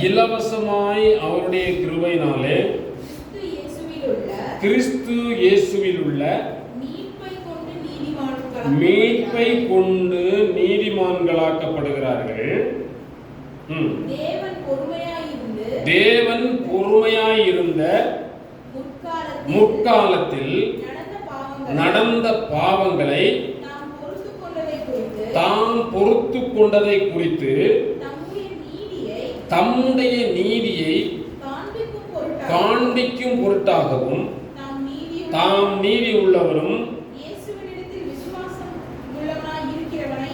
இலவசமாய் அவருடைய கிருபையினாலே கிறிஸ்து இயேசுவில் உள்ள மீட்பை கொண்டு நீதிமான்களாக்கப்படுகிறார்கள். தேவன் பொறுமையாயிருந்த முற்காலத்தில் நடந்த பாவங்களை தாம் பொறுத்து கொண்டதை குறித்து தம்முடைய நீதியை காண்பிக்கும் பொருட்டாகவும் தாம் நீதி உள்ளவரும்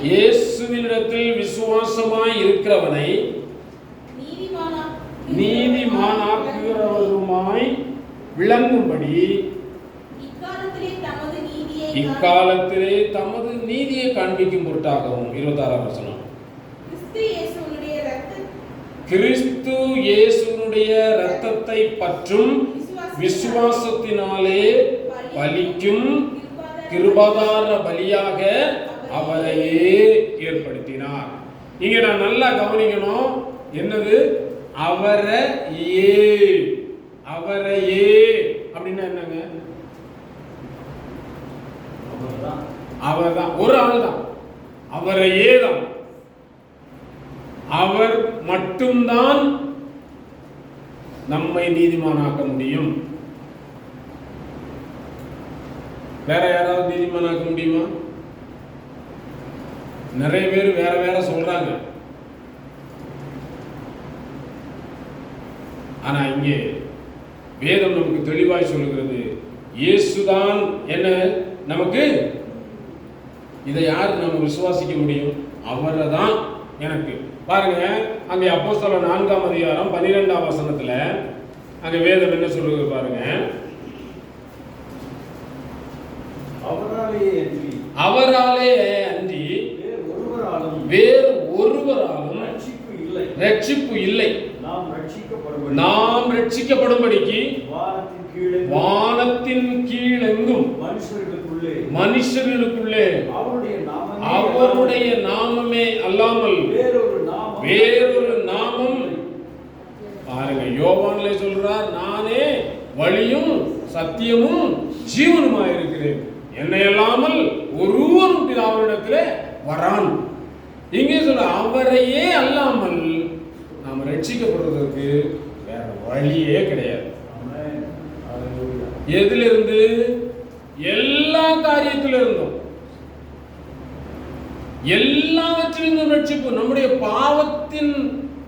இயேசுவினிடத்தில் விசுவாசமாய் இருக்கிறவனை நீதிமானாக்குகிறவருமாய் விளங்கும்படி இக்காலத்திலே தமது நீதியை காண்பிக்கும் பொருட்டாகவும். 26ஆம் வசனம். கிறிஸ்து இயேசுனுடைய இரத்தத்தை பற்றும் விசுவாசத்தினாலே பலிக்கும் கிருபாதார பலியாக அவரையே ஏற்படுத்தினார். இங்க நான் நல்லா கவனிக்கணும். என்னது? அவரையே. அவரையே அப்படின்னா என்னங்க? அவர்தான், ஒரு ஆள் தான், அவரையே தான். அவர் மட்டும்தான் நம்மை நீதிமானாக்க முடியும். வேற யாராவது நீதிமானாக்க முடியுமா? நிறைய பேர் வேற வேற சொல்றாங்க. ஆனா இங்கே வேதம் நமக்கு தெளிவாய் சொல்லுகிறது, இயேசுதான் என்ன நமக்கு. இதை யாரு நம்ம விசுவாசிக்க முடியும்? அவரை தான் எனக்கு. பாருங்க, அங்கே அப்போஸ்தலர் 4ஆம் அதிகாரம் 12ஆம் வசனத்துல அங்க வேதம் என்ன சொல்லுது பாருங்க. அவராலே அன்றி வேறு ஒருவராலும் ரட்சிப்பு இல்லை. நாம் ரட்சிக்கப்படும்படிக்கு வானத்தின் கீழெங்கும் மனுஷர்களுக்குள்ளே அவருடைய நாமமே அல்லாமல் வேறொரு நாமம். பாருங்க, யோவான்ல சொல்றார், நானே வழியும் சத்தியமும் ஜீவனுமாய் இருக்கிறேன், என்னை அல்லாமல் ஒருவரும் பிதாவினிடத்திலே வரான். இங்கே சொல்ற அவரையே அல்லாமல் நாம் ரட்சிக்கப்படுவதற்கு வேற வழியே கிடையாது. எதிலிருந்து? எல்லா காரியத்திலிருந்தும், எல்லாவற்றிலிருந்தும் ரட்சிப்பு. நம்முடைய பாவத்தின்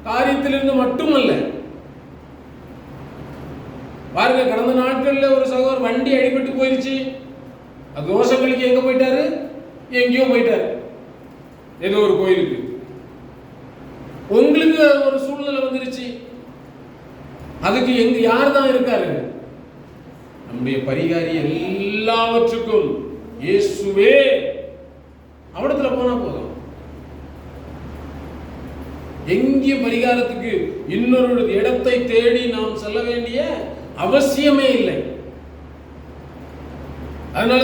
காரியத்திலிருந்து மட்டுமல்ல. பாருங்க, கடந்த நாட்கள்ல ஒரு சகோதரர் வண்டி அடிபட்டு போயிருச்சு. அது தோஷங்களுக்கு எங்க போயிட்டாரு? எங்கேயோ போயிட்டாரு, ஏதோ ஒரு கோயிலுக்கு. உங்களுக்கு ஒரு சூழ்நிலை வந்துருச்சு, அதுக்கு எங்க யார் தான் இருக்காரு? நம்முடைய பரிகாரி எல்லாவற்றுக்கும் இயேசுவே. அவடத்துல போனா போதும். எங்கேயும் பரிகாரத்துக்கு இன்னொரு இடத்தை தேடி நாம் செல்ல வேண்டிய அவசியமே இல்லை. அதனால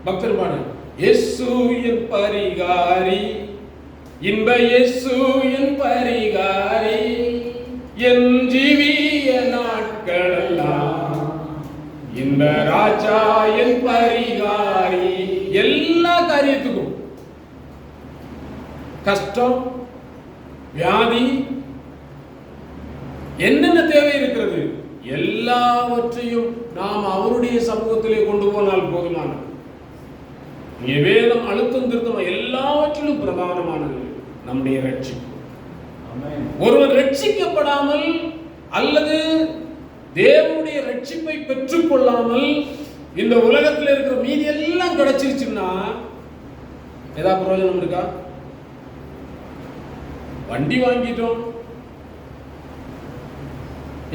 பக்தர் பாடு, இயேசு என் பரிகாரி, இன்ப இயேசு என் பரிகாரி, என் ஜீவிய நாட்களெல்லாம் இன்ப ராஜா என் பரிகாரி. எல்லா காரியத்துக்கும், கஷ்டம், வியாதி, என்னென்ன தேவை இருக்கிறது எல்லாவற்றையும் நாம் அவருடைய சமூகத்திலே கொண்டு போனால் போதுமானது. இங்கே வேதம் அழுத்தம் திருத்தம் எல்லாவற்றிலும் பிரதானமானது நம்முடைய ரட்சிப்பு. ஒருவர் ரட்சிக்கப்படாமல் அல்லது தேவனுடைய ரட்சிப்பை பெற்றுக் கொள்ளாமல் இந்த உலகத்தில் இருக்கிற மீதி எல்லாம் கிடைச்சிருச்சுன்னா ஏதாவது பிரயோஜனம் இருக்கா? வண்டி வாங்கிட்டோம்,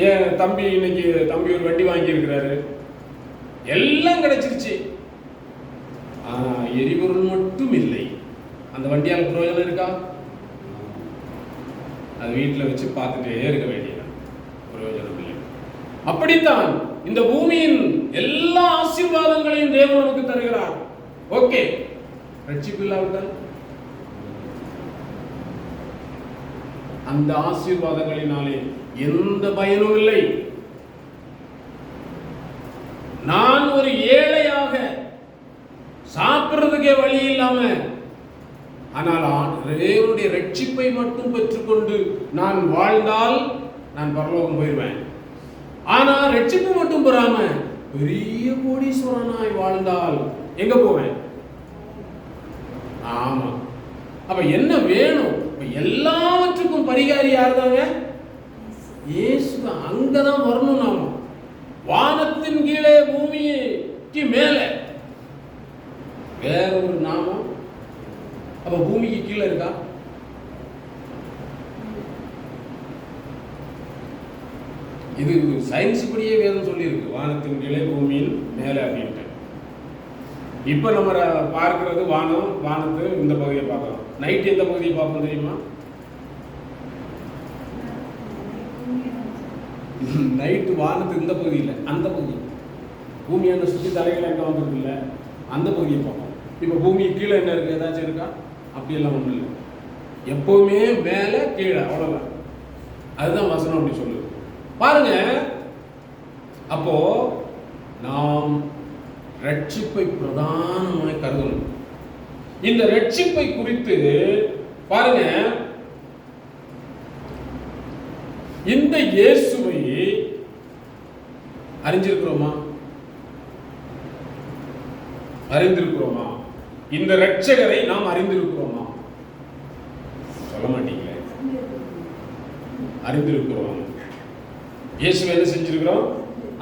ஏன் தம்பி இன்னைக்கு ஒரு வண்டி வாங்கி இருக்கிறாரு, எல்லாம் கிடைச்சிருச்சு, எரிபொருள் மட்டும் இல்லை. அந்த வண்டியால் பிரயோஜனம் இருக்கா? அது வீட்டில் வச்சு பார்த்துட்டே இருக்க வேண்டியது, பிரயோஜனம் இல்லை. அப்படித்தான் இந்த பூமியின் எல்லா ஆசீர்வாதங்களையும் தேவன் நமக்கு தருகிறார். ஓகே, ரட்சிப்பு இல்லாவிட்டால் அந்த ஆசீர்வாதங்களினாலே எந்த பயனும் இல்லை. நான் ஒரு ஏழையாக சாப்பிடுறதுக்கே வழி இல்லாம, ஆனால் தேவனுடைய ரட்சிப்பை மட்டும் பெற்றுக்கொண்டு நான் வாழ்ந்தால் நான் பரலோகம் போயிடுவேன். ஆனா ரட்சிப்பு மட்டும் பெறாம பெரிய கோடீஸ்வரனாய் வாழ்ந்தால் எங்க போவேன்? ஆமா. அப்ப என்ன வேணும்? எல்லாவற்றுக்கும் பரிகாரி யாருதாங்க? இயேசுதான். அங்கதான் வரணும். நாம வானத்தின் கீழே பூமிக்கு மேல வேற ஒரு நாமம். அப்ப பூமிக்கு கீழே இருக்கா? இது சயின்ஸ் படியே வேதம் சொல்லி இருக்கு, வானத்தின் கீழே பூமியின் மேலே அப்படின்ட்டு. இப்ப நம்ம பார்க்கிறது வானத்து இந்த பகுதியை பார்க்கலாம். நைட் எந்த பகுதியை பார்ப்போம் தெரியுமா? நைட்டு வானத்து இந்த பகுதி இல்லை, அந்த பகுதி. பூமியான சுற்றி தலைகள் எங்க வந்துருக்கு இல்லை, அந்த பகுதியை பார்ப்போம். இப்போ பூமிக்கு கீழே என்ன இருக்கு? ஏதாச்சும் இருக்கா? அப்படியெல்லாம் ஒன்றும் இல்லை. எப்பவுமே மேலே கீழே, அவ்வளோதான். அதுதான் வசனம் அப்படி சொல்லுது. பாருங்க, அப்போ நாம் ரட்சிப்பை பிரதானமாய் கருதணும். இந்த ரட்சிப்பை குறித்து பாருங்க, இந்த இயேசுவை அறிஞ்சிருக்கிறோமா? அறிந்திருக்கிறோமா? இந்த ரட்சகரை நாம் அறிந்திருக்கிறோமா? சொல்ல மாட்டீங்களே. அறிந்திருக்கிறோம். இயேசுவை என்ன செஞ்சிருக்கிறோம்?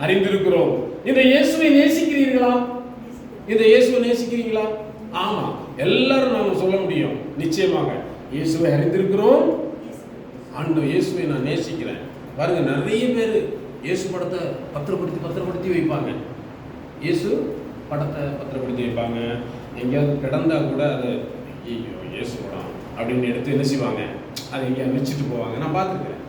அறிந்திருக்கிறோம். இந்த இயேசுவை நேசிக்கிறீர்களா? இந்த இயேசுவை நேசிக்கிறீங்களா? ஆமா, எல்லாரும் நாம சொல்ல முடியும் நிச்சயமாக. இயேசுவை அறிந்திருக்கிறோம், ஆண்டவர் இயேசுவை நான் நேசிக்கிறேன். பாருங்க, நிறைய பேர் இயேசு படத்தை பத்திரப்படுத்தி வைப்பாங்க. இயேசு படத்தை பத்திரப்படுத்தி வைப்பாங்க. எங்கேயாவது கிடந்தா கூட அது ஐயோ இயேசு படம் அப்படின்னு எடுத்து என்ன செய்வாங்க, அதை எங்கேயாவது வச்சுட்டு போவாங்க. நான் பார்த்துருக்கேன்.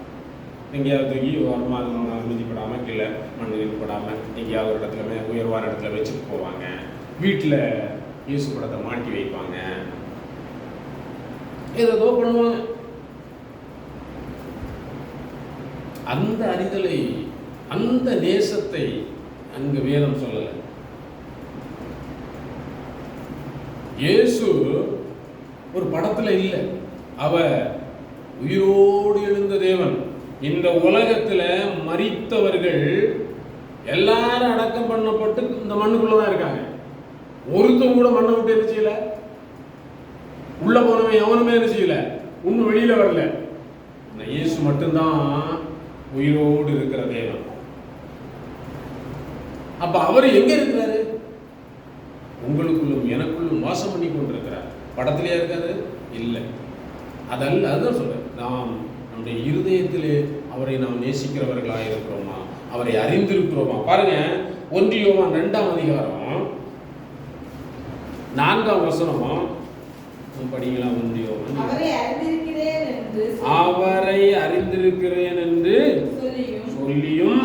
எங்கேயாவது தூக்கி ஓரமாக மிதிப்படாமல் கீழே மண்ணு படாமல் எங்கேயாவது ஒரு இடத்துல உயர்வான இடத்துல வச்சுட்டு போவாங்க. வீட்டில் இயேசு படத்தை மாட்டி வைப்பாங்க, ஏதோ பண்ணுவாங்க. அந்த அறிதலை, அந்த நேசத்தை அங்கு வேதம் சொல்லலை. இயேசு ஒரு படத்துல இல்லை, அவர் உயிரோடு எழுந்த தேவன். இந்த உலகத்துல மரித்தவர்கள் எல்லாரும் அடக்கம் பண்ணப்பட்டு இந்த மண்ணுக்குள்ளதான் இருக்காங்க. ஒருத்தன் கூட மண்ணை விட்டு என்ன செய்யல, உள்ள போனவன் எவனுமே என்ன செய்யல, இன்னும் வெளியில வரல. இயேசு மட்டும்தான் உயிரோடு இருக்கிற தேவன். அப்ப அவர் எங்க இருக்கிறாரு? உங்களுக்குள்ளும் எனக்குள்ளும் வாசம் பண்ணி கொண்டிருக்கிறார். படத்திலேயே இருக்காரு? இல்லை. அதல்ல, அதுதான் சொல்றேன். நாம் நம்முடைய இருதயத்திலே அவரை நாம் நேசிக்கிறவர்களாக இருக்கிறோமா? அவரை அறிந்திருக்கிறோமா? பாருங்க, 1 யோவான் 2ஆம் அதிகாரம் 4ஆம் வசனம் படிங்களா? 1 யோவான். அவரை அறிந்திருக்கிறேன் என்று சொல்லியும்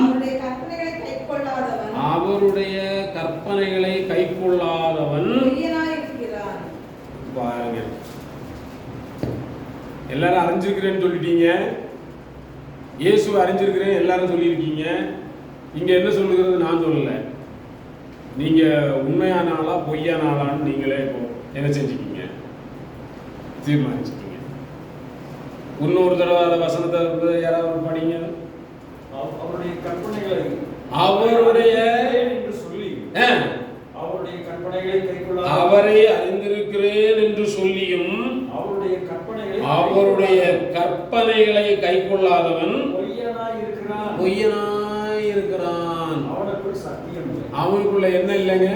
அவருடைய கற்பனைகளை கைக்கொள்ளாதவன். பாருங்க, எல்லாரும் அறிஞ்சிருக்கிறேன்னு சொல்லிட்டீங்க, இயேசுவை அறிஞ்சிருக்கிறேன் எல்லாரும் சொல்லியிருக்கீங்க. இங்க என்ன சொல்லுகிறது? நான் சொல்லல. நீங்க உண்மையான ஆளா பொய்யான ஆளான்னு நீங்களே இப்போ என்ன செஞ்சுக்கீங்க, தீர்மானிச்சுக்கீங்க. இன்னொரு தடவை அந்த வசனத்தை யாராவது படிங்க. அவருடைய கற்பனைகளை அவரை அறிந்திருக்கிறேன் என்று சொல்லியும் அவருடைய கற்பனைகளை கைக்கொள்ளாதவன் பொய்யனாய் இருக்கிறான். அவனுக்குள்ள என்ன இல்லைங்க?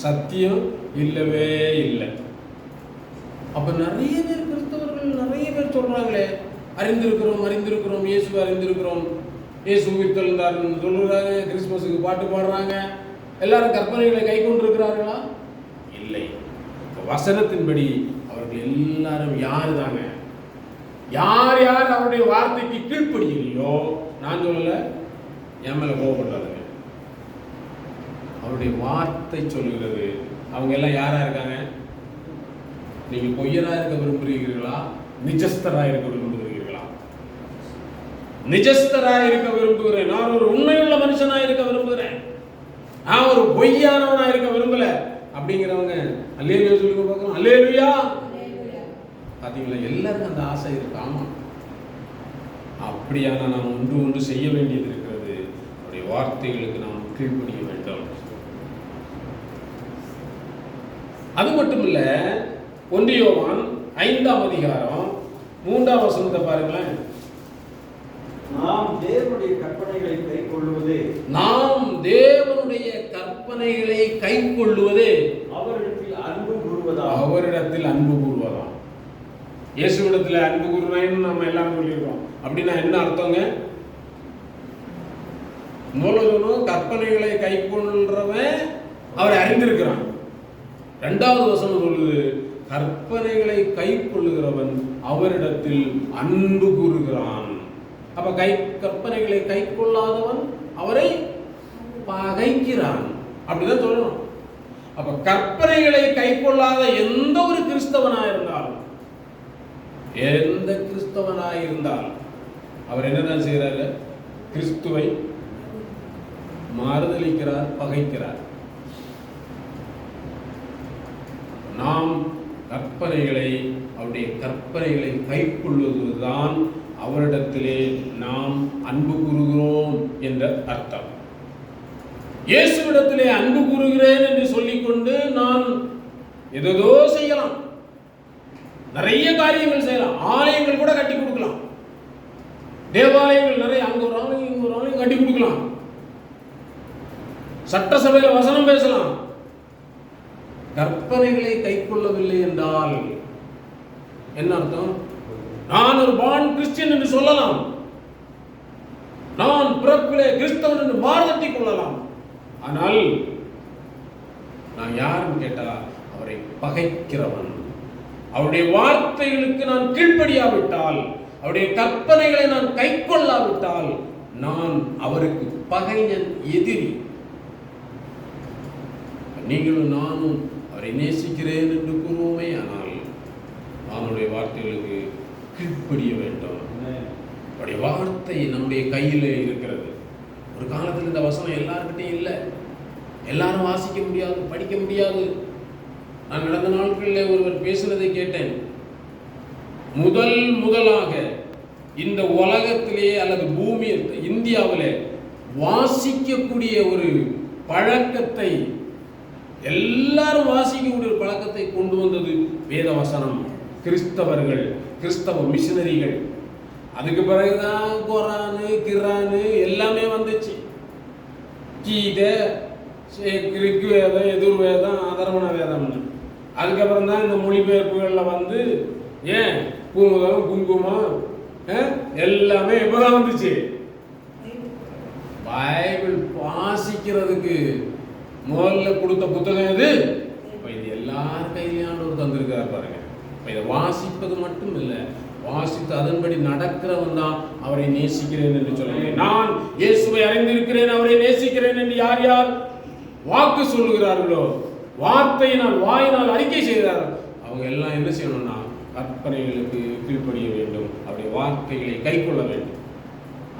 சத்தியம் இல்லவே இல்லை. அப்ப நிறைய பேர் கிறிஸ்தவர்கள் நிறைய பேர் சொல்றாங்களே, அறிந்திருக்கிறோம், இயேசுவை அறிந்திருக்கிறோம், இயேசு உயிர்த்தெழுந்தார் சொல்றாங்க, கிறிஸ்துமஸுக்கு பாட்டு பாடுறாங்க. எல்லாரும் கற்பனைகளை கை கொண்டிருக்கிறார்களா? இல்லை. வசனத்தின்படி அவர்கள் எல்லாரும் யாரு தாங்க? யார் அவருடைய வார்த்தைக்கு கீழ்ப்படியலையோ, நான் சொல்லல, என் மேல கோபப்படுறாங்க. அவருடைய வார்த்தை சொல்லுகிறது. அவங்க எல்லாம் யாரா இருக்காங்க? நீங்க பொய்யரா இருக்க விரும்புகிறீர்களா? நிஜஸ்தராக இருக்க விரும்புகிறீர்களா? நிஜஸ்தராக இருக்க விரும்புகிறேன். நான் ஒரு உண்மையுள்ள மனுஷனாக இருக்க விரும்புகிறேன். நான் ஒரு பொய்யானவனா இருக்க விரும்பல அப்படிங்கிறவங்க அல்லேலூயா சொல்லுங்க பார்க்கலாம். அல்லேலூயா. பாத்தீங்களா, எல்லாருக்கும் அந்த ஆசை இருக்கு. ஆமா, அப்படியான நாம் ஒன்று செய்ய வேண்டியது இருக்கிறது. அவருடைய வார்த்தைகளுக்கு நாம் கீழ்ப்படிய வேண்டும். அது மட்டும் இல்ல, 1 யோவான் 5ஆம் அதிகாரம் 3ஆம் வசனத்தை பாருங்களேன். நாம் தேவனுடைய கற்பனைகளை கைக்கொள்ளுவது, நாம் தேவனுடைய கற்பனைகளை கைக்கொள்ளுவது அவரிடத்தில் அன்பு கூறுவதா, அவரிடத்தில் அன்பு கூறுவதா. இயேசுவிடத்தில் அன்பு கூறுவேன்னு நம்ம எல்லாரும் சொல்லியிருக்கோம். அப்படின்னா என்ன அர்த்தங்க? மூலதனம் கற்பனைகளை கைக்கொள்றவன் அவரை அறிந்திருக்கிறான். 2வது வசனம் சொல்லுது, கற்பனைகளை கைக்கொள்ளுகிறவன் அவரிடத்தில் அன்பு கூறுகிறான். அப்ப கற்பனைகளை கைக்கொள்ளாதவன் அவரை பகைக்கிறான். அப்படிதான் சொல்லணும். அப்ப கற்பனைகளை கைக்கொள்ளாத எந்த ஒரு கிறிஸ்தவனாக இருந்தாலும், எந்த கிறிஸ்தவனாக இருந்தாலும் அவர் என்னதான் செய்யறாரு? கிறிஸ்துவை மாறுதலிக்கிறார், பகைக்கிறார். நாம் கற்பனைகளை, அவருடைய கற்பனைகளை கைக்கொள்வதுதான் அவரிடத்திலே நாம் அன்பு கூறுகிறோம் என்ற அர்த்தம். இயேசுவிடத்திலே அன்பு கூறுகிறேன் என்று சொல்லிக்கொண்டு நான் ஏதோ செய்யலாம், நிறைய காரியங்கள் செய்யலாம். ஆலயங்கள் கூட கட்டி கொடுக்கலாம், தேவாலயங்கள் நிறைய, அங்க ஒரு ஆலயம் இங்க ஒரு ஆலயம் கட்டி கொடுக்கலாம், சட்டசபையில் வசனம் பேசலாம். கற்பனைகளை கைக்கொள்ளவில்லை என்றால் என்ன அர்த்தம்? நான் ஒரு பார்ன் கிறிஸ்டியன் என்று சொல்லலாம், நான் பிறப்பிலே கிறிஸ்தவன் என்று மாறுதட்டிக் கொள்ளலாம். ஆனால் நான் யாருன்னு கேட்டா அவரை பகைக்கிறவன். அவருடைய வார்த்தைகளுக்கு நான் கீழ்ப்படியாவிட்டால், அவருடைய கற்பனைகளை நான் கைக்கொள்ளாவிட்டால் நான் அவருக்கு பகைஞன், எதிரி. நீங்களும் நானும் அவரை நேசிக்கிறேன் என்று கூறுவோமே, ஆனால் அவனுடைய வார்த்தைகளுக்கு கீழ்ப்படிய வேண்டும். அவருடைய வார்த்தை நம்முடைய கையில் இருக்கிறது. ஒரு காலத்தில் இந்த வசனம் எல்லார்கிட்டையும் இல்லை, எல்லாரும் வாசிக்க முடியாது, படிக்க முடியாது. நான் நடந்த நாட்களில் ஒருவர் பேசுனதை கேட்டேன். முதலாக இந்த உலகத்திலே அல்லது பூமியில், இந்தியாவில் வாசிக்கக்கூடிய ஒரு பழக்கத்தை, எல்லாரும் வாசிக்கக்கூடிய ஒரு பழக்கத்தை கொண்டு வந்தது வேத வசனம், கிறிஸ்தவர்கள், கிறிஸ்தவ மிஷனரிகள். அதுக்கு பிறகுதான் குரானு, கிரானு எல்லாமே வந்துச்சு. கீதை, ரிக் வேதம், எதிர்வேதம், அதர்வண வேதம்னு. அதுக்கப்புறம் தான் இந்த மொழிபெயர்ப்புகளில் வந்து ஏன் குமுதம், குங்குமம் எல்லாமே எப்பதான் வந்துச்சு. பைபிள் வாசிக்கிறதுக்கு முதல்ல கொடுத்த புத்தகம் எது? இது எல்லார் கையிலையும் ஆண்டவர் தந்திருக்கார் பாருங்க. இதை வாசிப்பது மட்டும் இல்லை, வாசித்து அதன்படி நடக்கிறவன் தான் அவரை நேசிக்கிறேன் என்று சொல்லுகிறேன். நான் இயேசுவை அறிந்திருக்கிறேன், அவரை நேசிக்கிறேன் என்று யார் யார் வாக்கு சொல்லுகிறார்களோ, வார்த்தையினால், வாயினால் அறிக்கை செய்கிறார்கள், அவங்க எல்லாம் என்ன செய்யணும்னா கற்பனைகளுக்கு கீழ்ப்படிய வேண்டும், அவருடைய வார்த்தைகளை கைக்கொள்ள வேண்டும்.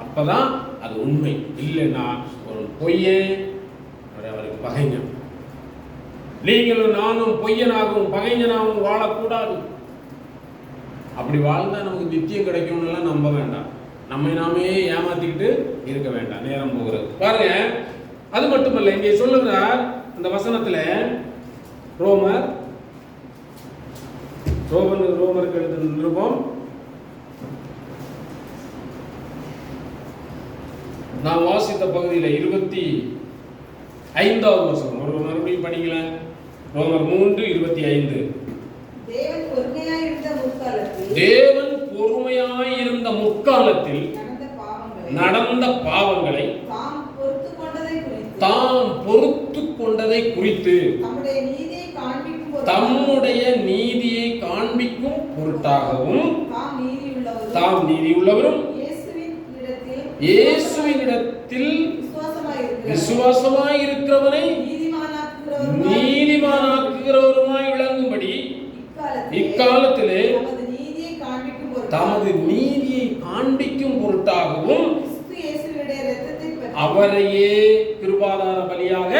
அப்பதான் அது உண்மை. இல்லைன்னா ஒரு பொய்யே அவருக்கு பகைஞன். நீங்களும் நானும் பொய்யனாகவும் பகைஞனாகவும் வாழக்கூடாது. அப்படி வாழ்ந்தா நமக்கு நித்தியம் கிடைக்கும்னு நம்ப வேண்டாம். நம்மை நாமே ஏமாத்திக்கிட்டு இருக்க வேண்டாம், நேரம் போகிறது. பாருங்க, அது மட்டுமல்ல, இங்கே சொல்லுகிறார் அந்த வசனத்துல, ரோமருக்கு எழுதின நிருபம், நான் வாசித்த பகுதியில் 25வது வசனம், ஒரு மறுபடியும் படிங்களேன். ரோமர் 3:25. தேவன் பொறுமையாயிருந்த முற்காலத்தில் நடந்த பாவங்களை தாம் பொறுத்து கொண்டதை குறித்து தம்முடைய நீதியை காண்பிக்கும் பொருட்டாகவும் தாம் நீதியுள்ளவரும் இயேசுவினிடத்தில் விசுவாசமாய் இருக்கிறவனை நீதிமானாக்குகிறவருமாய் விளங்கும்படி இக்காலத்திலே தமது நீதியை காண்பிக்கும் பொருட்டாகவும் கிறிஸ்து இயேசுவுடைய இரத்தத்தை பற்றி அவரையே கிருபாதார பலியாக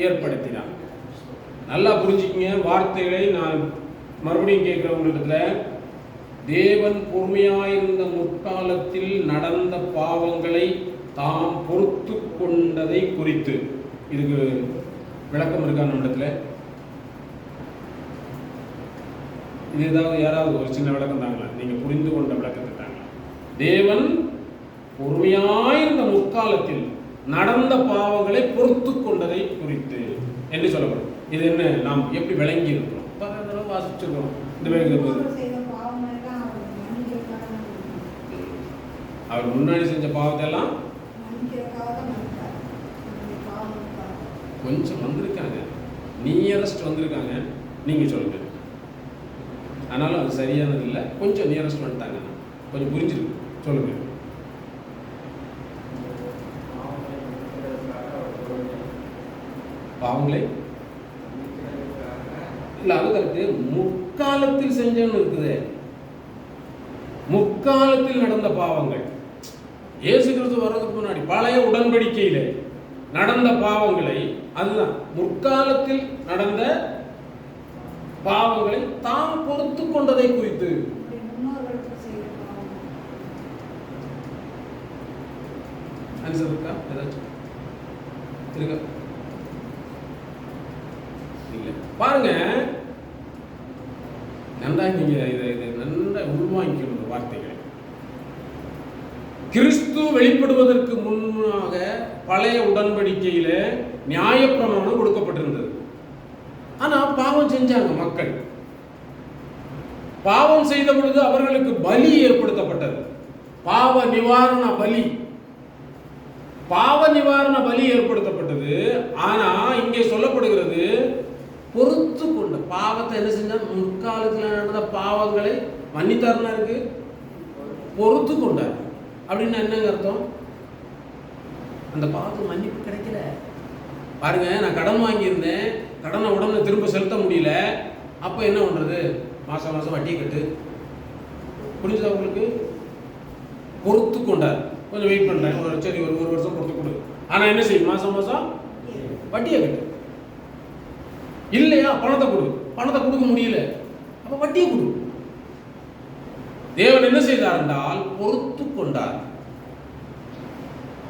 ஏற்படுத்தினார். நல்லா புரிஞ்சுக்கங்க வார்த்தைகளை. நான் மறுபடியும் கேட்கிறவங்களிடத்துல, தேவன் பொறுமையாயிருந்த முற்காலத்தில் நடந்த பாவங்களை தாம் பொறுத்து கொண்டதை குறித்து இதுக்கு விளக்கம் இருக்கா நம்ம இடத்துல? இது ஏதாவது யாராவது ஒரு சின்ன விளக்கம் தாங்களா? நீங்க புரிந்து கொண்ட விளக்கத்தை தாங்களா? தேவன் பொறுமையாயிருந்த முற்காலத்தில் நடந்த பாவங்களை பொறுத்து கொண்டதை குறித்து என்று சொல்லப்படும். இது என்ன, நாம் எப்படி விளங்கி இருக்கிறோம்? வாசிச்சிருக்கிறோம். இந்த செய்த பாவமெல்லாம் அவர் மன்னிக்கிறதுக்காக அவர் முன்னாடி செஞ்ச பாவத்தை எல்லாம் மன்னிக்கிறதுக்காக மன்னித்தார். நம்முடைய பாவங்களுக்காக. கொஞ்சம் வந்திருக்காங்க, நியரஸ்ட் வந்திருக்காங்க. நீங்க சொல்லுங்க. ஆனாலும் அது சரியானது இல்லை. கொஞ்சம் நியரஸ்ட் வந்துட்டாங்க. கொஞ்சம் புரிஞ்சிருக்கு. சொல்லுங்க. பாவங்களை இல்ல, அது கருத்து முற்காலத்தில் செஞ்சோன்னு இருக்குது. முற்காலத்தில் நடந்த பாவங்கள், இயேசு கிறிஸ்து வர்றதுக்கு முன்னாடி பழைய உடன்படிக்கையில நடந்த பாவங்களை, அதுதான் முற்காலத்தில் நடந்த பாவங்களை தாம் பொறுத்து கொண்டதை குறித்து. முன்னோர்களுக்கு செய்த பாவம். ஆன்சர் இருக்கா? ஏதாச்சும் இருக்கா? இல்ல. பாருங்க, நன்றா நீங்க இதை நன்றா உள்வாங்கிக்கணும் வார்த்தைகளை. கிறிஸ்து வெளிப்படுவதற்கு முன்னாக பழைய உடன்படிக்கையில நியாயப்பிரமாணம் கொடுக்கப்பட்டிருந்தது. ஆனா பாவம் செஞ்சாங்க மக்கள். பாவம் செய்த பொழுது அவர்களுக்கு பலி ஏற்படுத்தப்பட்டது. பாவ நிவாரண பலி, பாவ நிவாரண பலி ஏற்படுத்தப்பட்டது. ஆனா இங்கே சொல்லப்படுகிறது, பொறுத்து கொண்ட பாவத்தை என்ன செஞ்சா, முற்காலத்தில் நடந்த பாவங்களை மன்னித்தார்னா இருக்கு, பொறுத்து கொண்டார். அப்படின்னு என்னங்க அர்த்தம்? அந்த பாவத்துக்கு மன்னிப்பு கிடைக்கல. பாருங்க, நான் கடன் வாங்கியிருந்தேன், கடனை உடனே திரும்ப செலுத்த முடியல. அப்ப என்ன பண்றது? மாசம் மாசம் வட்டியை கட்டு. புரிஞ்சுதா உங்களுக்கு? பொறுத்து கொண்டார். கொஞ்சம் வெயிட் பண்றேன், சரி ஒரு வருஷம் பொறுத்து கொடு. ஆனா என்ன செய்யும்? மாசம் மாசம் வட்டியை கட்டு. இல்லையா, பணத்தை கொடு. பணத்தை கொடுக்க முடியல, அப்ப வட்டியை கொடு. தேவன் என்ன செய்தார் என்றால் பொறுத்து கொண்டார்,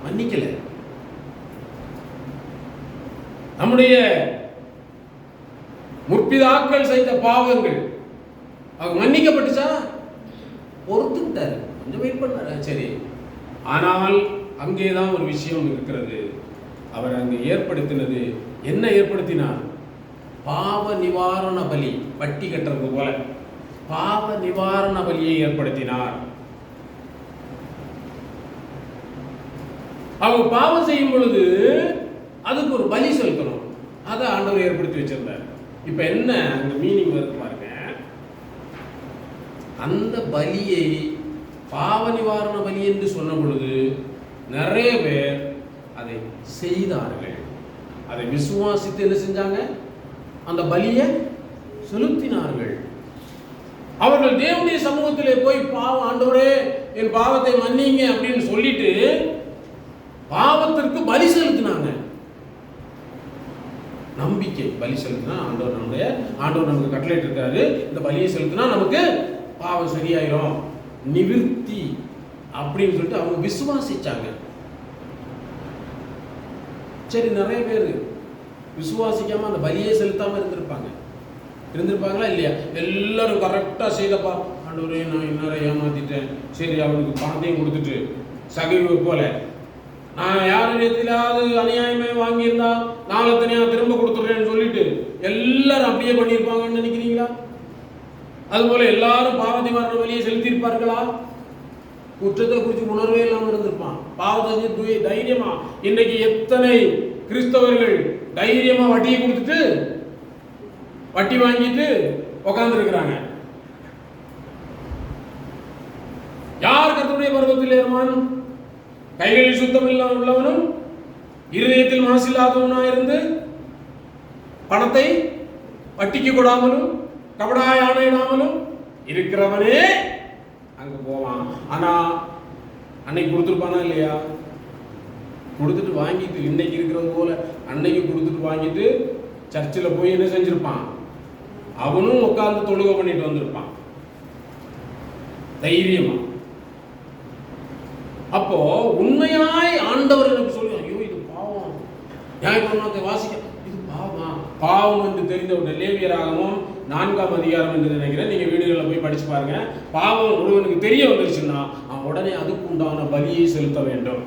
மன்னிக்கல. நம்முடைய முற்பிதாக்கள் செய்த பாவங்கள் அவங்க மன்னிக்கப்பட்டுச்சா? பொறுத்துக்கிட்டாரு, கொஞ்சம் வெயிட் பண்ணாரு, சரி. ஆனால் அங்கேதான் ஒரு விஷயம் இருக்கிறது. அவர் அங்கே ஏற்படுத்தினது என்ன? ஏற்படுத்தினார் பாவ நிவாரண பலி. வட்டி கட்டுறது போல பாவ நிவாரண பலியை ஏற்படுத்தினார். அவங்க பாவம் செய்யும் பொழுது அதுக்கு ஒரு பலி செலுத்தணும். அதை ஆண்டவர் ஏற்படுத்தி வச்சிருந்தார். இப்ப என்ன அந்த மீனிங் வருது பாருங்க. அந்த பலியை பாவ நிவாரண பலி என்று சொன்ன பொழுது நிறைய பேர் அதை செய்தார்கள். அதை விசுவாசித்து என்ன செஞ்சாங்க? அந்த பலியை செலுத்தினார்கள். அவர்கள் தேவனுடைய சமூகத்திலே போய் பாவம், ஆண்டவரே என் பாவத்தை மன்னிங்க அப்படின்னு சொல்லிட்டு பாவத்திற்கு பலி செலுத்தினாங்க. நம்பிக்கை பலி செலுத்தினா ஆண்டவர் நமக்கு கட்டளையிட்டு இருக்காரு, இந்த பலியை செலுத்தினா நமக்கு பாவம் சரியாயிரும், நிவிர்த்தி அப்படின்னு சொல்லிட்டு அவங்க விசுவாசிச்சாங்க. சரி, நிறைய பேர் விசுவாசிக்காம அந்த பலியை செலுத்தாம இருந்திருப்பாங்களா இல்லையா? எல்லாரும் கரெக்டா செய்தப்பா, ஆண்டவரே நான் இன்னொரு ஏமாத்திட்டேன், சரி அவனுக்கு பணத்தையும் கொடுத்துட்டு சகைவு போல நான் யாரிடத்திலாவது அநியாயமே வாங்கியிருந்தா நாளத்தனையா திரும்ப கொடுத்துட்றேன்னு சொல்லிட்டு எல்லாரும் அப்படியே பண்ணியிருப்பாங்கன்னு நினைக்கிறீங்களா? அதுபோல எல்லாரும் பாவ நிவாரண பலியை செலுத்தியிருப்பார்களா? குற்றத்தை குறித்து உணர்வே இல்லாமல் இருந்திருப்பான். பாவத்தை தைரியமா இன்னைக்கு எத்தனை கிறிஸ்தவர்கள் தைரியமா வட்டியை கொடுத்துட்டு வட்டி வாங்கிட்டு உட்கார்ந்து இருக்கிறாங்க. யார் கர்த்தருடைய பர்வத்தில் ஏறுவான்? கைகளில் சுத்தம் இல்லாமல் உள்ளவனும் இருதயத்தில் மாசில்லாதவனாயிருந்து பணத்தை வட்டிக்கு கொடாமலும் கபடாய் ஆணையிடாமலும் இருக்கிறவனே அங்கே போவான். ஆனால் அன்னைக்கு கொடுத்துருப்பானா இல்லையா? கொடுத்துட்டு வாங்கிட்டு, இன்னைக்கு இருக்கிறது போல அன்னைக்கு கொடுத்துட்டு வாங்கிட்டு சர்ச்சில் போய் என்ன செஞ்சிருப்பான்? அவனும் உட்கார்ந்து தொழுகை பண்ணிட்டு வந்திருப்பான் தைரியமா. அப்போ உண்மையாய் ஆண்டவர் எனக்கு சொல்லி, ஐயோ இது பாவம், நியாயப்பிரமாணத்தை வாசிக்க இது பாவமா? பாவம் என்று தெரிந்தவுடனே லேவியராகமம் 4ஆம் அதிகாரம் என்று நினைக்கிறேன், நீங்க வீடுகளில் போய் படிச்சு பாருங்க. பாவம் ஒருவனுக்கு தெரிய வந்துருச்சுன்னா அவன் உடனே அதுக்கு உண்டான பலியை செலுத்த வேண்டும்.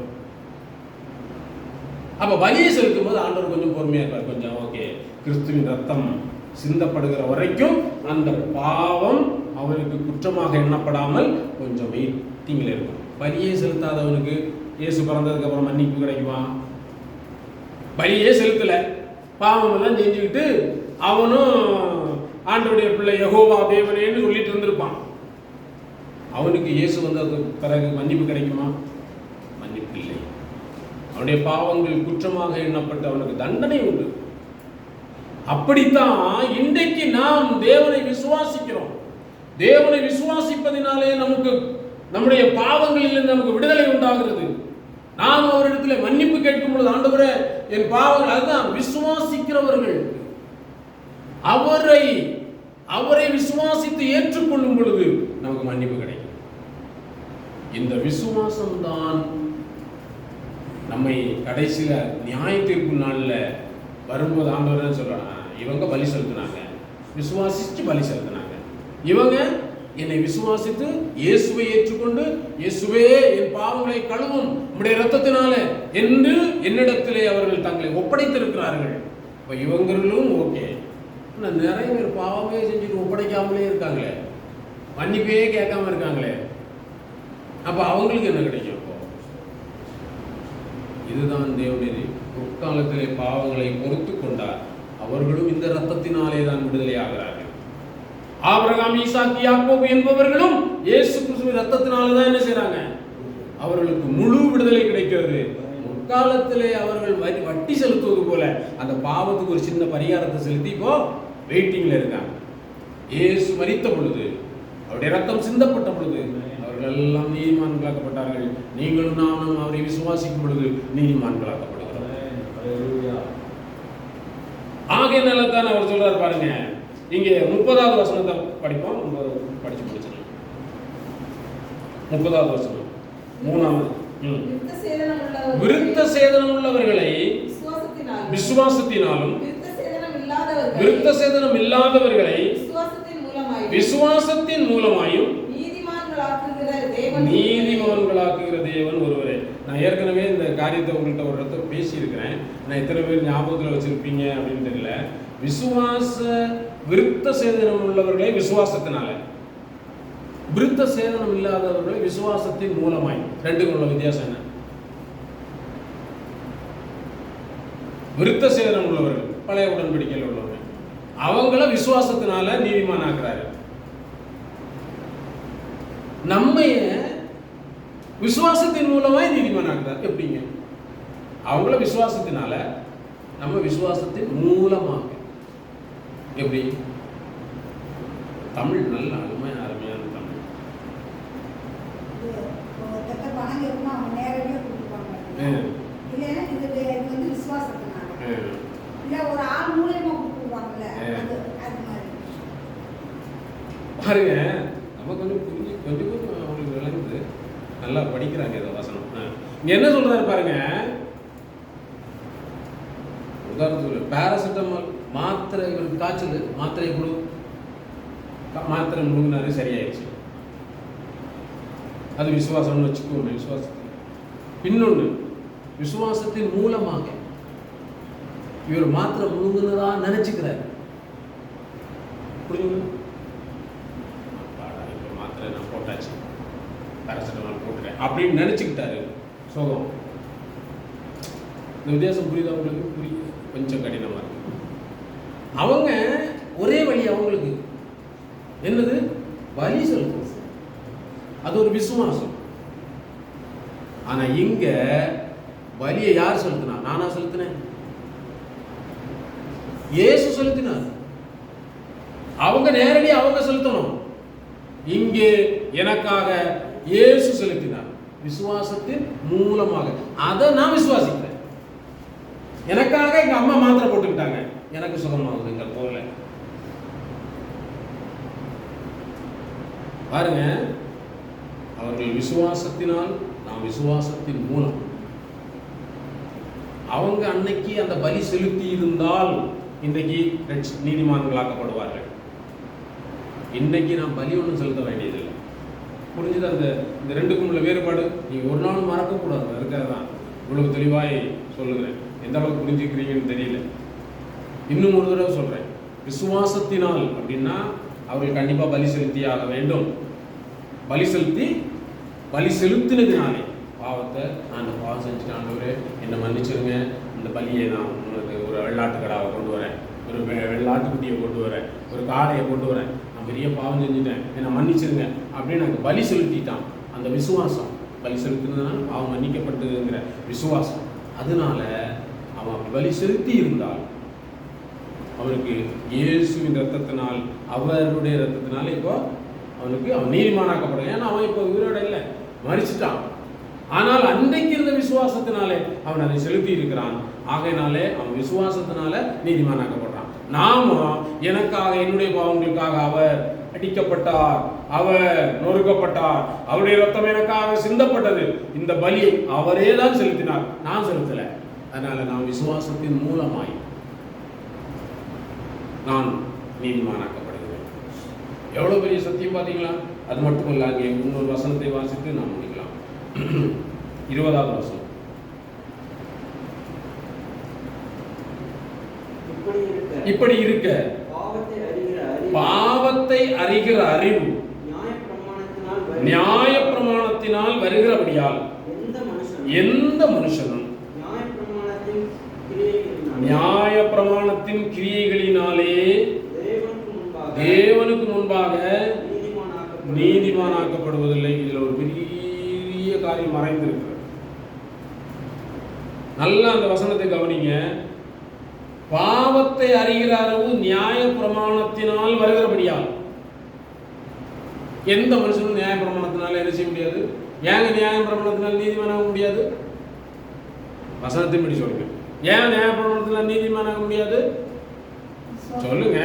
அப்ப பலியை செலுத்தும் போது ஆண்டவர் கொஞ்சம் பொறுமையா இருப்பார். கொஞ்சம் ஓகே, கிறிஸ்துவின் ரத்தம் சிந்தப்படுகிற வரைக்கும் அந்த பாவம் அவனுக்கு குற்றமாக எண்ணப்படாமல் கொஞ்சம் வெயிட்டிங்ல இருக்கும். பலியே செலுத்தாதவனுக்கு இயேசு பிறந்ததுக்கு அப்புறம் மன்னிப்பு கிடைக்குமா? பலியே செலுத்தல, பாவம் எல்லாம் செஞ்சுக்கிட்டு அவனும் ஆண்டவருடைய பிள்ளை யெகோவா தேவனேன்னு சொல்லிட்டு இருந்திருப்பான். அவனுக்கு இயேசு வந்ததுக்கு பிறகு மன்னிப்பு கிடைக்குமா? மன்னிப்பு இல்லை. அவனுடைய பாவங்கள் குற்றமாக எண்ணப்பட்டு அவனுக்கு தண்டனை உண்டு. அப்படித்தான் இன்றைக்கு நாம் தேவனை விசுவாசிக்கிறோம். தேவனை விசுவாசிப்பதினாலே நமக்கு நம்முடைய பாவங்களில் நமக்கு விடுதலை உண்டாகிறது. நாம் அவரிடத்தில் மன்னிப்பு கேட்கும் பொழுது, ஆண்டவரே என் பாவங்கள், அதுதான் விசுவாசிக்கிறவர்கள் அவரை விசுவாசித்து ஏற்றுக்கொள்ளும் பொழுது நமக்கு மன்னிப்பு கிடைக்கும். இந்த விசுவாசம் தான் நம்மை கடைசியில நியாய தீர்ப்பு நாள்ல வரும்போது ஆண்டவர் சொல்றாங்க, இவங்க பலி செலுத்தினாங்க, விசுவாசிச்சு பலி செலுத்தினாங்க. இவங்க என்னை விசுவாசித்து இயேசுவை ஏற்றுக்கொண்டு, இயேசுவே என் பாவங்களை கழுவும் உம்முடைய இரத்தத்தினால என்று என்னிடத்திலே அவர்கள் தங்களை ஒப்படைத்திருக்கிறார்கள். இப்போ இவங்களும் ஓகே. ஆனால் நிறைய பேர் பாவமே செஞ்சுட்டு ஒப்படைக்காமலே இருக்காங்களே, மன்னிப்பே கேட்காம இருக்காங்களே. அப்போ அவங்களுக்கு என்ன கிடைக்கும்? இதுதான் தேவனுடைய பொற்காலத்திலே பாவங்களை பொறுத்து கொண்டார். அவர்களும் இந்த இரத்தத்தினாலே தான் விடுதலை ஆகிறார்கள். ஆபிரகாம், ஈசாக்கு, யாக்கோபு என்பவர்களும் இயேசு கிறிஸ்துவின் இரத்தத்தினால தான் என்ன செய்றாங்க? அவர்களுக்கு முழு விடுதலை கிடைக்கிறது. முற்காலத்திலே அவர்கள் வட்டி செலுத்துவது போல அந்த பாவத்துக்கு ஒரு சின்ன பரிகாரத்தை செலுத்தி இப்போ வெயிட்டிங்ல இருக்காங்க. இயேசு மரித்த பொழுது, அவருடைய இரத்தம் சிந்தப்பட்ட பொழுது அவர்கள் எல்லாம் நீதிமான்களாக்கப்பட்டார்கள். நீங்களும் நானும் அவரை விசுவாசிக்கும் பொழுது நீதிமான்களாக்கப்படுகிறோம். ஆகையினால தான் அவர் சொல்றார் பாருங்க, இங்கே 30வது வசனத்தை படிப்போம், படிச்சு முடிச்சிடலாம். 30வது வசனம் 3வது. விருத்த சேதனம் உள்ளவர்களை விசுவாசத்தினாலும் விருத்த சேதனம் இல்லாதவர்களை விசுவாசத்தின் மூலமாயும் நீதிமான்களாக்குகிற தேவன் ஒருவரே. நான் ஏற்கனவே இந்த காரியத்தை உங்கள்கிட்ட ஒரு இடத்துல பேசியிருக்கிறேன். நான் எத்தனை பேர் ஞாபகத்தில் வச்சிருப்பீங்க அப்படின்னு தெரியல. விருத்த சேதனம் உள்ளவர்களை விசுவாசத்தினால, விருத்த சேதனம் இல்லாதவர்களை விசுவாசத்தின் மூலமாய். ரெண்டுக்கும் உள்ள வித்தியாசம் என்ன? விருத்த சேதனம் உள்ளவர்கள் பழைய உடன்படிக்கையில் உள்ளவர்கள், அவங்கள விசுவாசத்தினால நீதிமான் ஆக்குறாரு. நம்மைய விசுவாசத்தின் மூலமாய் நீதிமான் ஆக்குறாரு. எப்படிங்க? அவங்கள விசுவாசத்தினால, நம்ம விசுவாசத்தின் மூலமாக. எப்படி? தமிழ் நல்ல அருமையான தமிழ். பணம் இருக்குமா அவங்க நேரடியாக கொடுத்துருவாங்க. இல்லைன்னா இது வந்து விசுவாசத்தினால, இல்லை ஒரு ஆள் மூலியமா கொடுத்துருவாங்கல்ல, அது மாதிரி. பாருங்க, நம்ம கொஞ்சம் கொஞ்சம் அவங்களுக்கு விளங்குது, நல்லா படிக்கிறாங்க இந்த வசனம். என்ன சொல்றாரு பாருங்க, உதாரணத்துக்கு பேராசிட்டமால் மாத்திரை, இவருக்கு காய்ச்சல், மாத்திரை கொடு, மாத்திரை முழுங்கினாரு, சரியாயிடுச்சு. அது விசுவாசம்னு வச்சுக்கோங்க. விசுவாசம். இன்னொன்று, விசுவாசத்தின் மூலமாக இவர் மாத்திரை முழுங்குனதா நினைச்சுக்கிறார். புரியுது? மாத்திரை நான் போட்டாச்சு, பேராசிட்டமால் போட்டுட்டேன் அப்படின்னு நினைச்சுக்கிட்டாரு. சோகம். இந்த வித்தியாசம் புரியுதா உங்களுக்கு? புரியுது. கொஞ்சம் கடினமா இருக்கு. அவங்க ஒரே வழி, அவங்களுக்கு என்னது? பலி செலுத்தும். அது ஒரு விசுவாசம். ஆனா இங்க பலியை யார் செலுத்தினா? நானா செலுத்தினேன்? இயேசு செலுத்தினார். அவங்க நேரடியாக அவங்க செலுத்தணும். இங்கே எனக்காக இயேசு செலுத்தினார், விசுவாசத்தின் மூலமாக. அதை நான் விசுவாசிக்கிறேன். எனக்காக எங்க அம்மா மாத்திரை போட்டுக்கிட்டாங்க, எனக்கு சுகமாகுதுங்க போல. பாருங்க, அவர்கள் விசுவாசத்தினால், நாம் விசுவாசத்தின் மூலம். அவங்க அன்னைக்கு அந்த பலி செலுத்தி இருந்தால் இன்றைக்கு நீதிமான்களாக்கப்படுவார்கள். இன்னைக்கு நாம் பலி ஒன்றும் செலுத்த வேண்டியதில்லை. புரிஞ்சுது? இந்த ரெண்டுக்கும் உள்ள வேறுபாடு நீங்க ஒரு நாள் மறக்கக்கூடாது. அதுக்காக தான் இவ்வளவு தெளிவாய் சொல்லுகிறேன். எந்த அளவுக்கு புரிஞ்சுக்கிறீங்கன்னு தெரியல. இன்னும் ஒரு தடவை சொல்றேன், விசுவாசத்தினால் அப்படின்னா அவர்கள் கண்டிப்பா பலி செலுத்தி ஆக வேண்டும். பலி செலுத்தினதுனாலே பாவத்தை, நான் இந்த பாவம் செஞ்சுட்டு ஆண்டவரே என்னை மன்னிச்சிருங்க, இந்த பலியை நான் உங்களுக்கு ஒரு வெள்ளாட்டுக்கடாவை கொண்டு வரேன், ஒரு வெள்ளாட்டுக்குட்டியை கொண்டு வரேன், ஒரு காடையை கொண்டு வரேன், நான் பெரிய பாவம் செஞ்சுட்டேன், என்னை மன்னிச்சிருங்க அப்படின்னு நாங்கள் பலி செலுத்திட்டான். அந்த விசுவாசம், பலி செலுத்தினதுனால பாவம் மன்னிக்கப்பட்டதுங்கிற விசுவாசம். அதனால அவன் அப்படி பலி செலுத்தி இருந்தால் அவனுக்கு இயேசுவின் ரத்தத்தினால், அவருடைய ரத்தத்தினால இப்போ அவனுக்கு அவன் நீதிமானாக்கப்படுறான். ஏன்னா அவன் இப்போ உயிரோட இல்லை, மரிச்சிட்டான். ஆனால் அன்றைக்கு இருந்த விசுவாசத்தினாலே அவன் அதை செலுத்தி இருக்கிறான். ஆகையினாலே அவன் விசுவாசத்தினால நீதிமானாக்கப்படுறான். நாமும் எனக்காக, என்னுடைய பாவங்களுக்காக அவர் அடிக்கப்பட்டார், அவர் நொறுக்கப்பட்டார், அவருடைய ரத்தம் எனக்காக சிந்தப்பட்டது, இந்த பலியை அவரே தான் செலுத்தினார், நான் செலுத்தல. அதனால நான் விசுவாசத்தின் மூலமாய் நான் நீதிமானாக்கப்படுகிறேன். எவ்வளவு பெரிய சத்தியம் பார்த்தீங்களா? அது மட்டுமல்ல, அங்கே இன்னொரு வசனத்தை வாசித்து நாம் முடிக்கலாம். 20வது வசனம். இப்படி இருக்க பாவத்தை அறிகிற அறிவு நியாயப்பிரமாணத்தினால் வருகிறபடியால் எந்த மனுஷனும் நியாயப்பிரமாணத்தின் கிரியைகளினாலே தேவனுக்கு முன்பாக நீதிமானாக்கப்படுவதில்லை. இதில் ஒரு பெரிய காரியம் மறைந்திருக்கிறது. நல்லா அந்த வசனத்தை கவனிங்க. பாவத்தை அறிகிற அறிவு நியாயப்பிரமாணத்தினால் வருகிறபடியால். எந்த மனுஷனும் நியாயப்பிரமாணத்தினால என்ன செய்ய முடியாது? ஏங்க நியாயப்பிரமாணத்தினால் நீதிமானாக முடியாது? வசனத்தின்படி சொல்லுங்க. ஏன் நியாயப்பிரமாணத்தினால் நீதிமானாக முடியாது? சொல்லுங்க.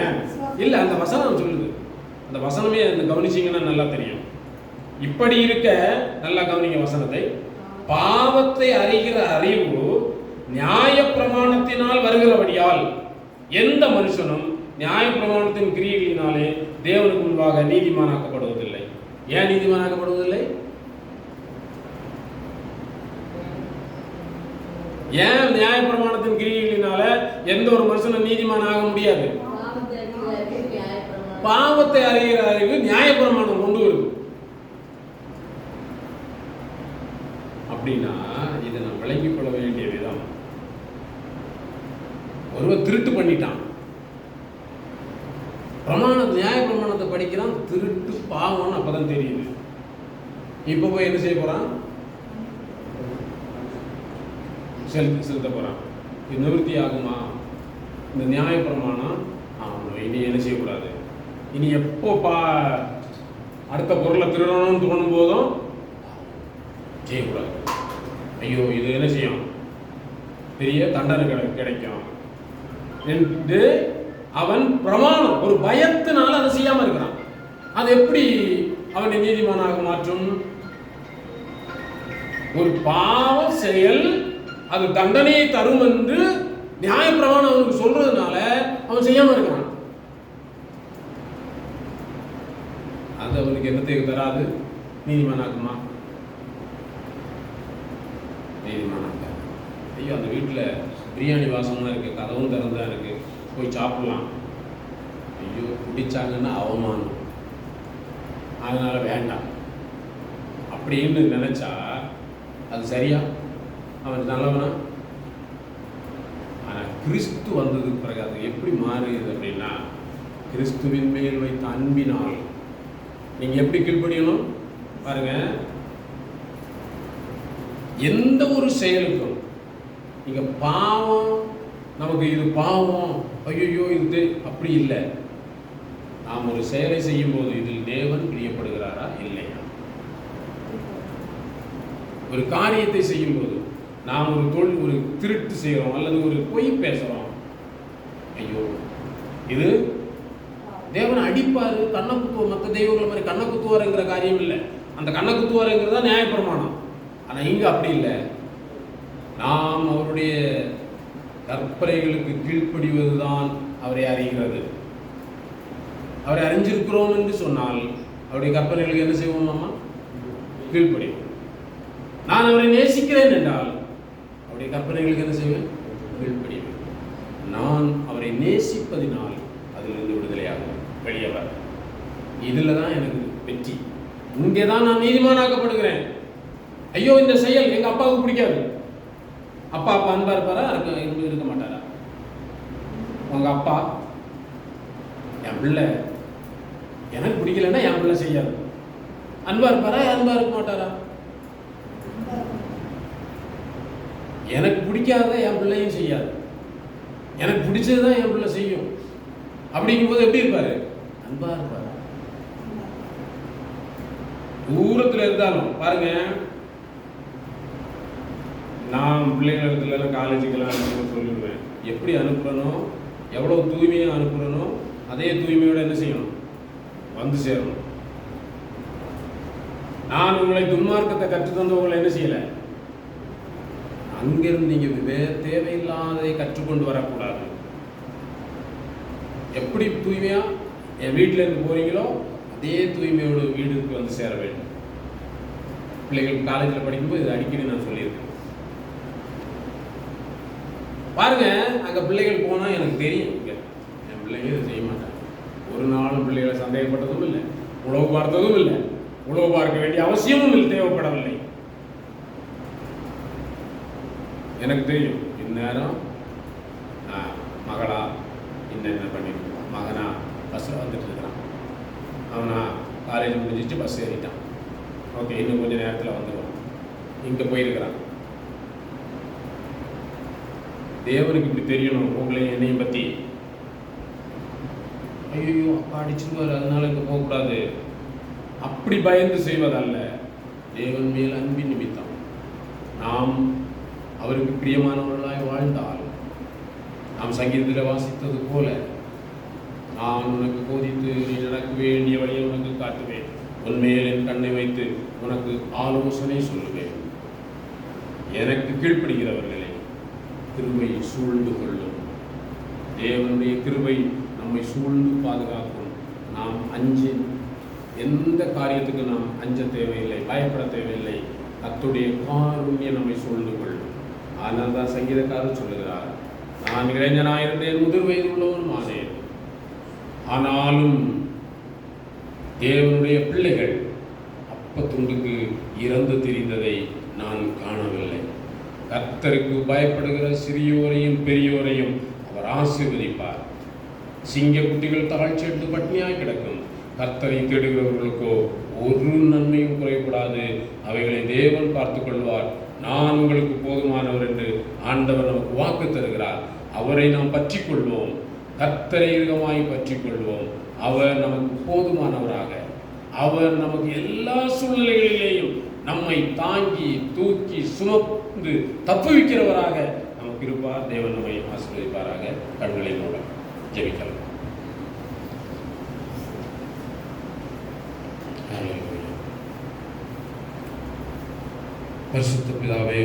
இல்ல, அந்த வசனம் சொல்லுது. அந்த வசனமே கவனிச்சீங்கன்னா நல்லா தெரியும். இப்படி இருக்க, நல்லா கவனிங்க வசனத்தை. பாவத்தை அறிகிற அறிவு நியாயப்பிரமாணத்தினால் வருகிறபடியால் எந்த மனுஷனும் நியாயப்பிரமாணத்தின் கிரியைகளினாலே தேவனுக்கு முன்பாக நீதிமானாக்கப்படுவதில்லை. ஏன் நீதிமானாக்கப்படுவதில்லை? ஏன் நியாயப்பிரமாணத்தின் கிரியைகளினால எந்த ஒரு மனுஷனும் நீதிமானாக முடியாது? பாவத்தை அறிகிற அறிவு நியாயப்பிரமாணம் கொண்டு வருது. அப்படின்னா இதை நான் விளங்கிக் கொள்ள வேண்டிய விதம், ஒருவர் திருட்டு பண்ணிட்டான், நியாயப்பிரமாணத்தை படிக்கிறான், திருட்டு பாவம்னு அப்பதான் தெரியுது. இப்ப போய் என்ன செய்ய போறான்? செலுத்த போறான். இது நிவர்த்தி ஆகுமா? இந்த நியாயப்பிரமாணம் இனி என்ன செய்யக்கூடாது, இனி எப்போ அடுத்த பொருளை திருடணும்னு தோணும் போதும் செய்யக்கூடாது. ஐயோ இது என்ன செய்யும், பெரிய தண்டனை கிடைக்கும் என்று அவன் பிரமாணம், ஒரு பயத்தினால அதை செய்யாம இருக்கிறான். அது எப்படி அவனை நீதிமானாக மாற்றும்? ஒரு பாவ செயல் அது தண்டனையை தரும் என்று நியாயப்பிரமாணம் அவனுக்கு சொல்றதுனால அவன் செய்யாம இருக்கிறான். அது அவனுக்கு என்னத்தை தராது? நீதிமானாக்குமா? நீதிமானாக்க. ஐயோ அந்த வீட்டில் பிரியாணி வாசம் தான் இருக்கு, கதவும் திறந்தா இருக்கு, போய் சாப்பிடலாம். ஐயோ குடிச்சாங்கன்னா அவமானம், அதனால வேண்டாம் அப்படின்னு நினைச்சா அது சரியா? அவன் நல்லவனா? ஆனால் கிறிஸ்து வந்ததுக்கு பிறகு அது எப்படி மாறுது அப்படின்னா, கிறிஸ்துவின் மேல் வைத்த அன்பினால் நீங்க எப்படி கீழ்ப்படியணும் பாருங்க. எந்த ஒரு செயலுக்கும் நீங்க பாவம், நமக்கு இது பாவம், ஐயோ இது அப்படி இல்லை. நாம் ஒரு செயலை செய்யும் போது இதில் தேவன் பிரியப்படுகிறார் ஒரு காரியத்தை செய்யும்போது, நாம் ஒரு திருட்டு செய்கிறோம் அல்லது ஒரு பொய் பேசுகிறோம், ஐயோ இது தேவனை அடிப்பார், கண்ணை குத்துவோம். மற்ற தெய்வங்களை மாதிரி கண்ணை குத்துவாருங்கிற காரியம் இல்லை. அந்த கண்ணை குத்துவாருங்கிறது தான் நியாயப்பிரமாணம். ஆனால் இங்கே அப்படி இல்லை. நாம் அவருடைய கற்பனைகளுக்கு கீழ்ப்படிவது தான் அவரை அறிகிறது. அவரை அறிஞ்சிருக்கிறோம் என்று சொன்னால் அவருடைய கற்பனைகளுக்கு என்ன செய்வோம்? அம்மா கீழ்ப்படிவோம். நான் அவரை நேசிக்கிறேன் என்றால் அவருடைய கற்பனைகளுக்கு என்ன செய்வேன்? கீழ்ப்படிவேன். நான் அவரை நேசிப்பதினால் அதிலிருந்து விடுதலையாக வெளியவர். இதில் தான் எனக்கு வெற்றி. இங்கே தான் நான் நீதிமானாக்கப்படுகிறேன். ஐயோ இந்த செயல் எங்கள் அப்பாவுக்கு பிடிக்காது. அப்பா அன்பா இருப்பாரா? இருக்க மாட்டாரா? உங்க அப்பா என் பிள்ளை எனக்கு பிடிக்கலன்னா என் பிள்ளை செய்யாது. அன்பா இருப்பாரா? அன்பா இருக்க மாட்டாரா? எனக்கு பிடிக்காத என் பிள்ளையும் செய்யாது. எனக்கு பிடிச்சதுதான் என் பிள்ளை செய்யும். அப்படிங்கும்போது எப்படி இருப்பாரு? அன்பா இருப்பாரு. தூரத்தில் இருந்தாலும் பாருங்க, நான் பிள்ளைகளிடத்துல காலேஜுக்கெல்லாம் சொல்லிடுவேன். எப்படி அனுப்புறனோ, எவ்வளோ தூய்மையாக அனுப்புறனோ அதே தூய்மையோட என்ன செய்யணும்? வந்து சேரணும். நான் உங்களை துன்மார்க்கத்தை கற்றுத்தந்தவங்களை என்ன செய்யலை, அங்கிருந்து நீங்கள் தேவையில்லாததை கற்றுக்கொண்டு வரக்கூடாது. எப்படி தூய்மையாக என் வீட்டில் இருந்து போறீங்களோ அதே தூய்மையோடு வீடுக்கு வந்து சேர வேண்டும். பிள்ளைகள் காலேஜில் படிக்கும்போது இது அடிக்கடி நான் சொல்லியிருக்கேன். பாருங்க, அங்கே பிள்ளைகள் போனால் எனக்கு தெரியும், இங்கே என் பிள்ளைங்க இதை செய்ய மாட்டாங்க. ஒரு நாளும் பிள்ளைகளை சந்தேகப்பட்டதும் இல்லை, உழவு பார்த்ததும் இல்லை, உழவு பார்க்க வேண்டிய அவசியமும் இல்லை, தேவைப்படவில்லை. எனக்கு தெரியும் இந்நேரம் மகளா என்ன பண்ணிட்டு, மகனா பஸ்ஸில் வந்துட்டு இருக்கிறான், அவனா காலேஜ் முடிஞ்சிச்சு பஸ் ஏறிட்டான், ஓகே இன்னும் கொஞ்சம் நேரத்தில் வந்துடுவான், இங்கே போயிருக்கிறான். தேவனுக்கு இப்படி தெரியணும் உங்களையும் என்னையும் பற்றி. ஐயோ அப்பா அடிச்சிருவார் அதனால இங்கே போகக்கூடாது அப்படி பயந்து செய்வதல்ல. தேவன் மேல் அன்பின் நிமித்தம் நாம் அவருக்கு பிரியமானவர்களாய் வாழ்ந்தால், நாம் சங்கீதத்தில் வாசித்தது போல, நான் உனக்கு போதித்து நீ நடக்க வேண்டிய வழியை உனக்கு காட்டுவேன், உன்மேல் என் கண்ணை வைத்து உனக்கு ஆலோசனை சொல்லுவேன். எனக்கு கீழ்ப்படுகிறவர்களை கிருபை சூழ்ந்து கொள்ளும். தேவனுடைய கிருபை நம்மை சூழ்ந்து பாதுகாக்கும். நாம் எந்த காரியத்துக்கு நாம் அஞ்ச தேவையில்லை, பயப்பட தேவையில்லை. கர்த்தருடைய காருண்யம் நம்மை சூழ்ந்து கொள்ளும். ஆனால் தான் சங்கீதக்காரர் சொல்லுகிறார், நான் இளைஞனாயிருந்தேன், முதிர் வயது உள்ளவனும் ஆனேன், ஆனாலும் தேவனுடைய பிள்ளைகள் அப்பத்துண்டுக்கு இறந்து திரிந்ததை நான் காணவில்லை. கர்த்தருக்கு பயப்படுகிற சிறியோரையும் பெரியோரையும் அவர் ஆசீர்வதிப்பார். சிங்க குட்டிகள் தாழ்ச்சிட்டு பட்னியாய் கிடக்கும், கர்த்தரை தேடுகிறவர்களுக்கோ ஒரு நன்மையும் குறைபடாது. அவைகளை தேவன் பார்த்து கொள்வார். நான் உங்களுக்கு போதுமானவர் என்று ஆண்டவர் நமக்கு வாக்கு தருகிறார். அவரை நாம் பற்றி கொள்வோம், கர்த்தரை இறுகமாய் பற்றி கொள்வோம். அவர் நமக்கு போதுமானவராக, அவர் நமக்கு எல்லா சூழ்நிலைகளிலேயும் நம்மை தாங்கி தூக்கி சுமந்து தப்புவிக்கிறவராக நமக்கு இருப்பார். தேவன் நம்மை ஆசீர்வதிப்பாராக. கண்களை மூட ஜெபிக்கலாம். பரிசுத்த பிதாவே,